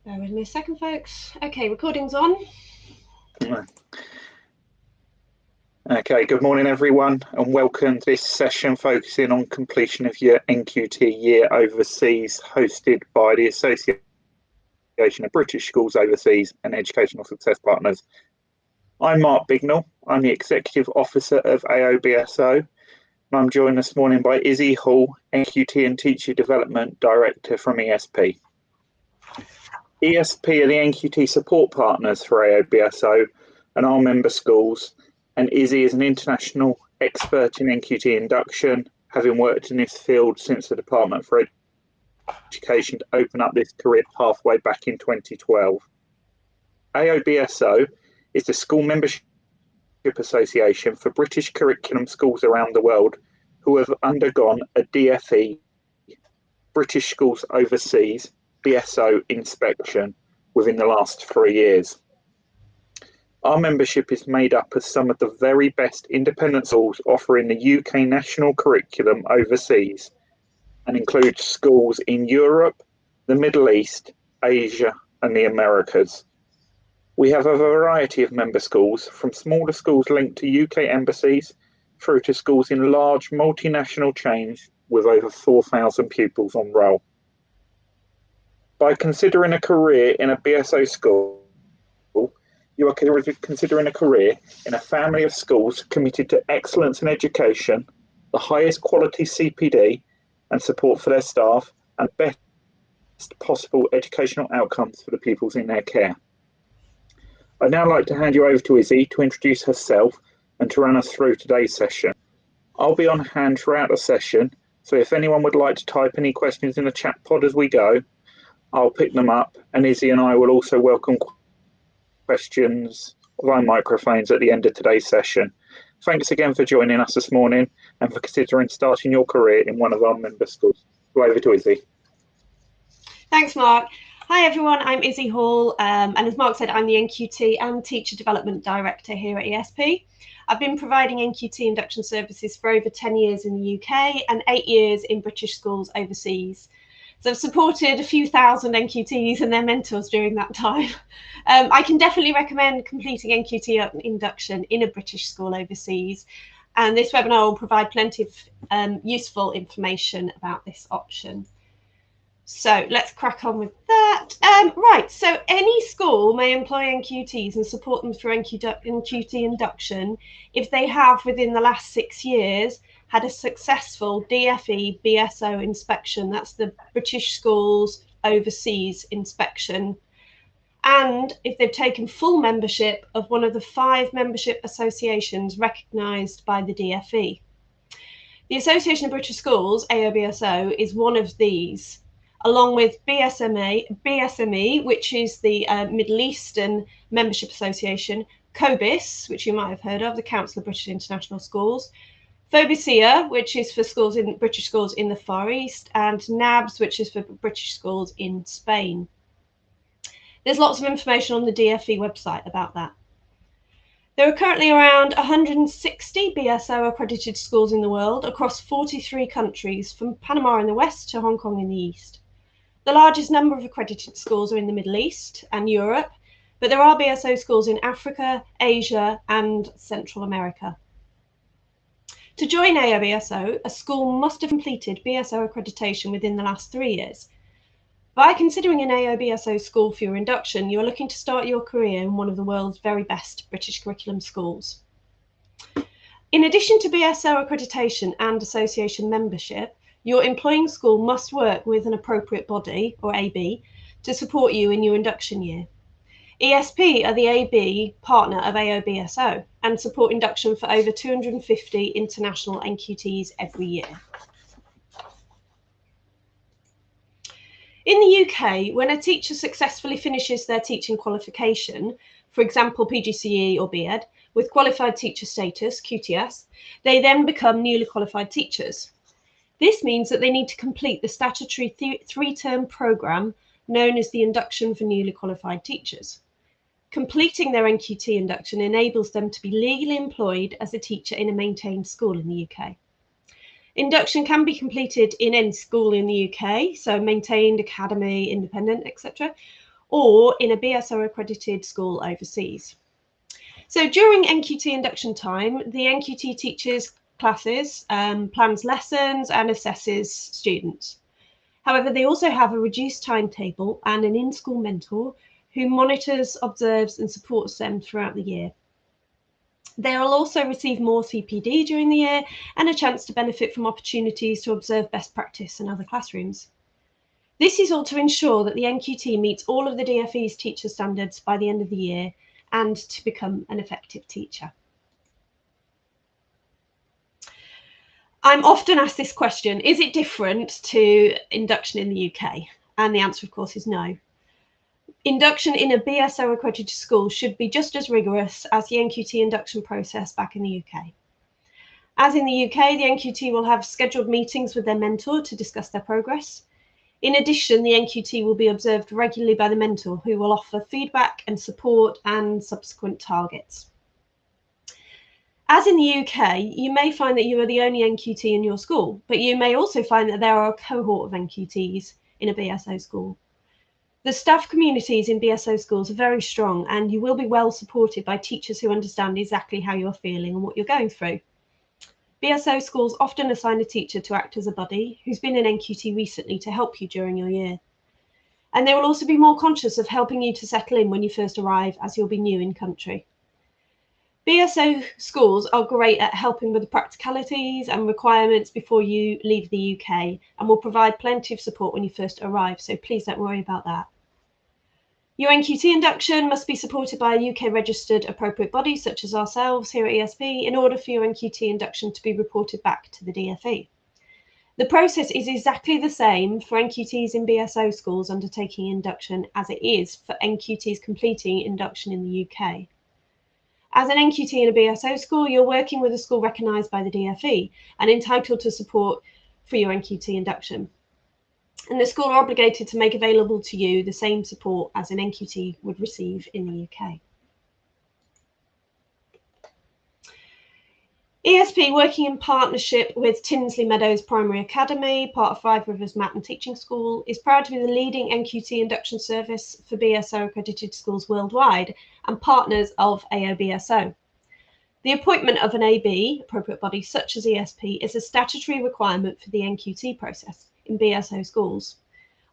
Bear with me a second, folks. Okay, recording's on. Okay, good morning everyone and welcome to this session focusing on completion of your NQT year overseas, hosted by the Association of British Schools Overseas and Educational Success Partners. I'm Mark Bignell, I'm the Executive Officer of AOBSO, and I'm joined this morning by Izzy Hall, NQT and Teacher Development Director from ESP. ESP are the NQT support partners for AOBSO and our member schools, and Izzy is an international expert in NQT induction, having worked in this field since the Department for Education to open up this career pathway back in 2012. AOBSO is the School Membership Association for British curriculum schools around the world who have undergone a DFE, British Schools Overseas, BSO inspection within the last 3 years. Our membership is made up of some of the very best independent schools offering the UK national curriculum overseas and includes schools in Europe, the Middle East, Asia and the Americas. We have a variety of member schools, from smaller schools linked to UK embassies through to schools in large multinational chains with over 4,000 pupils on roll. By considering a career in a BSO school, you are considering a career in a family of schools committed to excellence in education, the highest quality CPD and support for their staff, and best possible educational outcomes for the pupils in their care. I'd now like to hand you over to Izzy to introduce herself and to run us through today's session. I'll be on hand throughout the session, so if anyone would like to type any questions in the chat pod as we go, I'll pick them up, and Izzy and I will also welcome questions via microphones at the end of today's session. Thanks again for joining us this morning and for considering starting your career in one of our member schools. Over to Izzy. Thanks, Mark. Hi everyone, I'm Izzy Hall, and as Mark said, I'm the NQT and Teacher Development Director here at ESP. I've been providing NQT induction services for over 10 years in the UK and 8 years in British schools overseas. So I've supported a few thousand NQTs and their mentors during that time. I can definitely recommend completing NQT induction in a British school overseas. And this webinar will provide plenty of useful information about this option. So let's crack on with that. Right, so any school may employ NQTs and support them through NQT induction if they have, within the last 6 years, had a successful DFE BSO inspection, that's the British Schools Overseas inspection, and if they've taken full membership of one of the 5 membership associations recognised by the DFE. The Association of British Schools, AOBSO, is one of these, along with BSME, which is the Middle Eastern Membership Association, COBIS, which you might have heard of, the Council of British International Schools, Phobisia, which is for schools in British schools in the Far East, and NABS, which is for British schools in Spain. There's lots of information on the DFE website about that. There are currently around 160 BSO accredited schools in the world across 43 countries, from Panama in the west to Hong Kong in the east. The largest number of accredited schools are in the Middle East and Europe, but there are BSO schools in Africa, Asia, and Central America. To join AOBSO, a school must have completed BSO accreditation within the last 3 years. By considering an AOBSO school for your induction, you're looking to start your career in one of the world's very best British curriculum schools. In addition to BSO accreditation and association membership, your employing school must work with an appropriate body, or AB, to support you in your induction year. ESP are the AB partner of AOBSO and support induction for over 250 international NQTs every year. In the UK, when a teacher successfully finishes their teaching qualification, for example PGCE or BEd, with qualified teacher status, QTS, they then become newly qualified teachers. This means that they need to complete the statutory 3-term programme known as the Induction for Newly Qualified Teachers. Completing their NQT induction enables them to be legally employed as a teacher in a maintained school in the UK. Induction can be completed in any school in the UK, so maintained, academy, independent, etc., or in a BSO accredited school overseas. So during NQT induction time, the NQT teaches classes, plans lessons and assesses students. However, they also have a reduced timetable and an in-school mentor who monitors, observes and supports them throughout the year. They will also receive more CPD during the year and a chance to benefit from opportunities to observe best practice in other classrooms. This is all to ensure that the NQT meets all of the DFE's teacher standards by the end of the year and to become an effective teacher. I'm often asked this question, is it different to induction in the UK? And the answer, of course, is no. Induction in a BSO accredited school should be just as rigorous as the NQT induction process back in the UK. As in the UK, the NQT will have scheduled meetings with their mentor to discuss their progress. In addition, the NQT will be observed regularly by the mentor, who will offer feedback and support and subsequent targets. As in the UK, you may find that you are the only NQT in your school, but you may also find that there are a cohort of NQTs in a BSO school. The staff communities in BSO schools are very strong, and you will be well supported by teachers who understand exactly how you're feeling and what you're going through. BSO schools often assign a teacher to act as a buddy who's been in NQT recently to help you during your year. And they will also be more conscious of helping you to settle in when you first arrive, as you'll be new in country. BSO schools are great at helping with the practicalities and requirements before you leave the UK and will provide plenty of support when you first arrive, so please don't worry about that. Your NQT induction must be supported by a UK registered appropriate body such as ourselves here at ESP in order for your NQT induction to be reported back to the DFE. The process is exactly the same for NQTs in BSO schools undertaking induction as it is for NQTs completing induction in the UK. As an NQT in a BSO school, you're working with a school recognised by the DFE and entitled to support for your NQT induction. And the school are obligated to make available to you the same support as an NQT would receive in the UK. ESP, working in partnership with Tinsley Meadows Primary Academy, part of Five Rivers Math and Teaching School, is proud to be the leading NQT induction service for BSO accredited schools worldwide and partners of AOBSO. The appointment of an AB, appropriate body such as ESP, is a statutory requirement for the NQT process in BSO schools.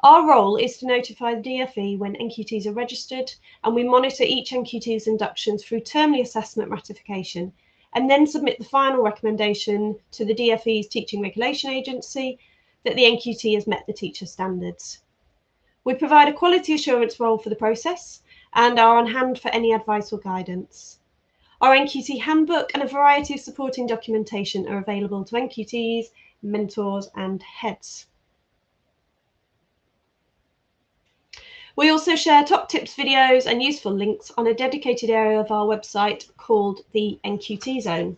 Our role is to notify the DFE when NQTs are registered, and we monitor each NQT's inductions through termly assessment ratification and then submit the final recommendation to the DFE's Teaching Regulation Agency that the NQT has met the teacher standards. We provide a quality assurance role for the process and are on hand for any advice or guidance. Our NQT handbook and a variety of supporting documentation are available to NQTs, mentors and heads. We also share top tips videos and useful links on a dedicated area of our website called the NQT Zone.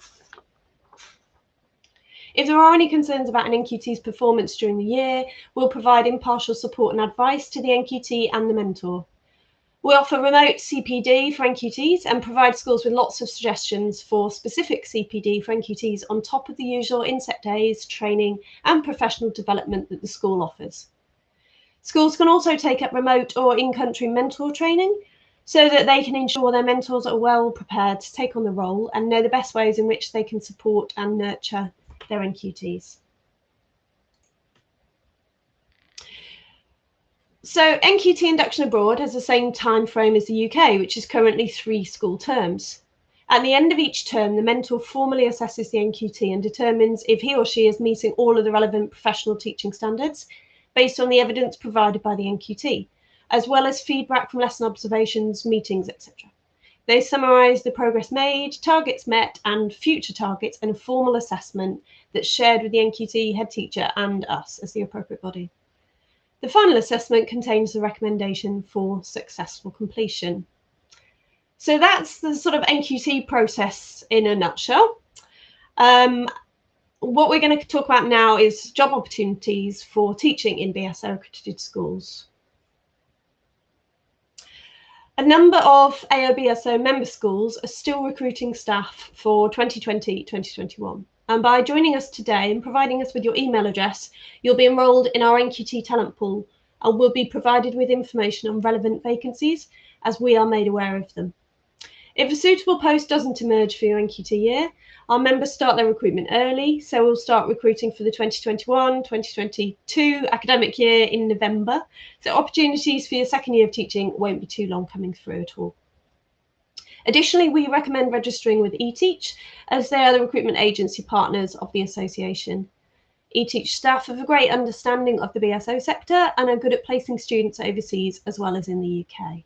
If there are any concerns about an NQT's performance during the year, we'll provide impartial support and advice to the NQT and the mentor. We offer remote CPD for NQTs and provide schools with lots of suggestions for specific CPD for NQTs on top of the usual inset days, training and professional development that the school offers. Schools can also take up remote or in-country mentor training so that they can ensure their mentors are well prepared to take on the role and know the best ways in which they can support and nurture their NQTs. So NQT induction abroad has the same time frame as the UK, which is currently 3 school terms. At the end of each term, the mentor formally assesses the NQT and determines if he or she is meeting all of the relevant professional teaching standards based on the evidence provided by the NQT, as well as feedback from lesson observations, meetings, etc. They summarise the progress made, targets met, and future targets in a formal assessment that's shared with the NQT head teacher and us as the appropriate body. The final assessment contains the recommendation for successful completion. So that's the sort of NQT process in a nutshell. What we're going to talk about now is job opportunities for teaching in BSO accredited schools. A number of AOBSO member schools are still recruiting staff for 2020-2021. And by joining us today and providing us with your email address, you'll be enrolled in our NQT talent pool, and will be provided with information on relevant vacancies as we are made aware of them. If a suitable post doesn't emerge for your NQT year, our members start their recruitment early, so we'll start recruiting for the 2021-2022 academic year in November. So opportunities for your second year of teaching won't be too long coming through at all. Additionally, we recommend registering with eTeach, as they are the recruitment agency partners of the association. eTeach staff have a great understanding of the BSO sector and are good at placing students overseas as well as in the UK.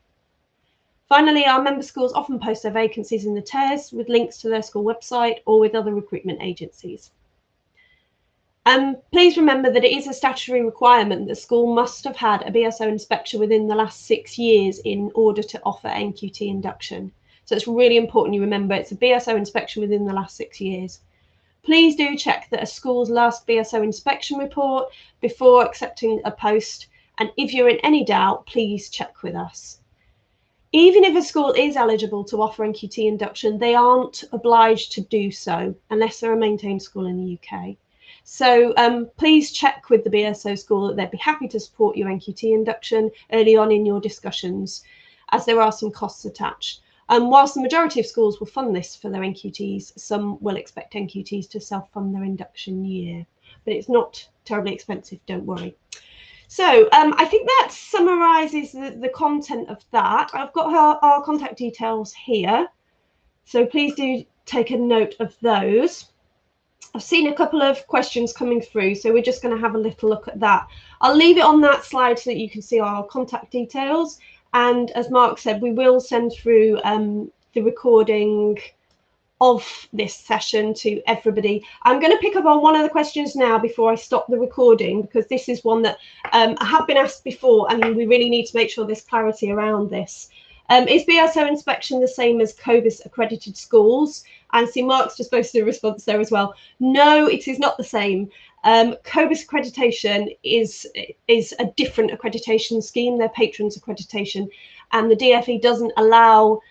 Finally, our member schools often post their vacancies in the TERS with links to their school website or with other recruitment agencies. Please remember that it is a statutory requirement that school must have had a BSO inspection within the last 6 years in order to offer NQT induction. So it's really important you remember it's a BSO inspection within the last 6 years. Please do check that a school's last BSO inspection report before accepting a post, and if you're in any doubt, please check with us. Even if a school is eligible to offer NQT induction, they aren't obliged to do so unless they're a maintained school in the UK. So please check with the BSO school that they'd be happy to support your NQT induction early on in your discussions, as there are some costs attached. Whilst the majority of schools will fund this for their NQTs, some will expect NQTs to self-fund their induction year, but it's not terribly expensive, don't worry. So I think that summarises the content of that. I've got our contact details here, so please do take a note of those. I've seen a couple of questions coming through, so we're just going to have a little look at that. I'll leave it on that slide so that you can see our contact details. And as Mark said, we will send through the recording of this session to everybody. I'm going to pick up on one of the questions now before I stop the recording, because this is one that I have been asked before, and we really need to make sure there's clarity around this. Is BSO inspection the same as COBIS accredited schools? And see, Mark's just posted a response there as well. No, it is not the same. COBIS accreditation is a different accreditation scheme, their patrons accreditation, and the DfE doesn't allow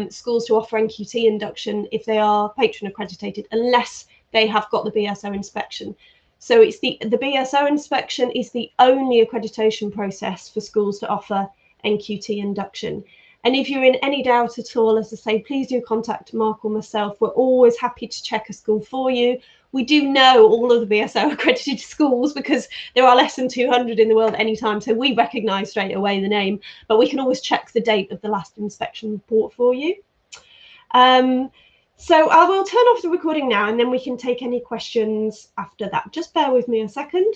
schools to offer NQT induction if they are patron accredited unless they have got the BSO inspection. So it's the BSO inspection is the only accreditation process for schools to offer NQT induction. And if you're in any doubt at all, as I say, please do contact Mark or myself. We're always happy to check a school for you. We do know all of the BSO accredited schools because there are less than 200 in the world at any time. So we recognise straight away the name, but we can always check the date of the last inspection report for you. So I will turn off the recording now, and then we can take any questions after that. Just bear with me a second.